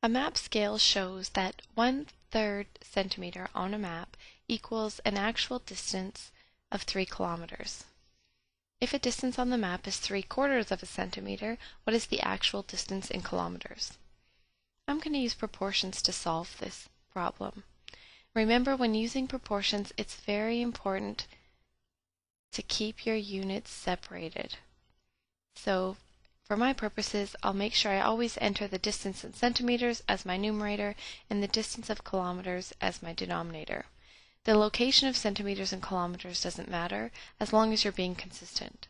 A map scale shows that 1/3 centimeter on a map equals an actual distance of 3 kilometers. If a distance on the map is 3/4 of a centimeter, what is the actual distance in kilometers? I'm going to use proportions to solve this problem. Remember, when using proportions, it's very important to keep your units separated. So for my purposes, I'll make sure I always enter the distance in centimeters as my numerator and the distance of kilometers as my denominator. The location of centimeters and kilometers doesn't matter as long as you're being consistent.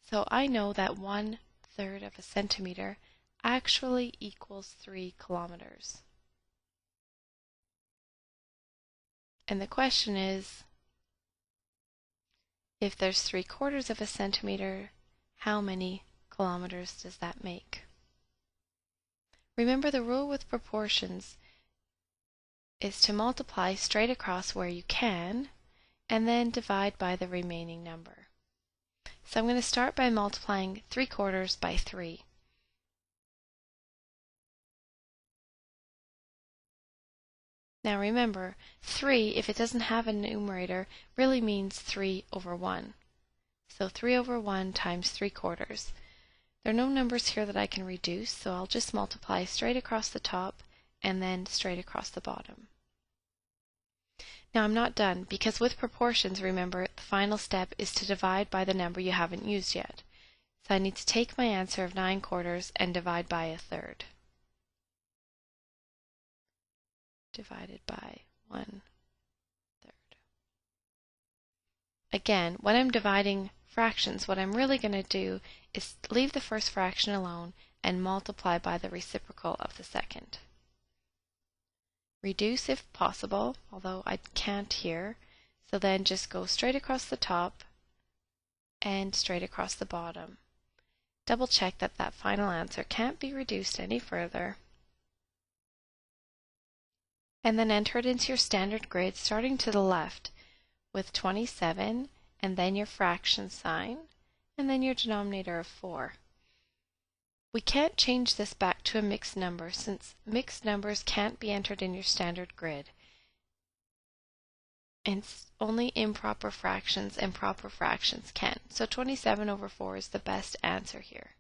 So I know that 1/3 of a centimeter actually equals 3 kilometers. And the question is, if there's 3/4 of a centimeter, how many kilometers does that make? Remember, the rule with proportions is to multiply straight across where you can, and then divide by the remaining number. So I'm going to start by multiplying 3/4 by 3. Now remember, 3, if it doesn't have a numerator, really means 3/1. So 3/1 times 3/4. There are no numbers here that I can reduce, so I'll just multiply straight across the top and then straight across the bottom. Now I'm not done, because with proportions, remember, the final step is to divide by the number you haven't used yet. So I need to take my answer of 9/4 and divide by 1/3. Divided by 1/3. Again, when I'm dividing fractions, what I'm really going to do is leave the first fraction alone and multiply by the reciprocal of the second. Reduce if possible, although I can't here, so then just go straight across the top and straight across the bottom. Double check that that final answer can't be reduced any further. And then enter it into your standard grid starting to the left with 27, and then your fraction sign, and then your denominator of 4. We can't change this back to a mixed number since mixed numbers can't be entered in your standard grid. And only improper fractions and proper fractions can. So 27/4 is the best answer here.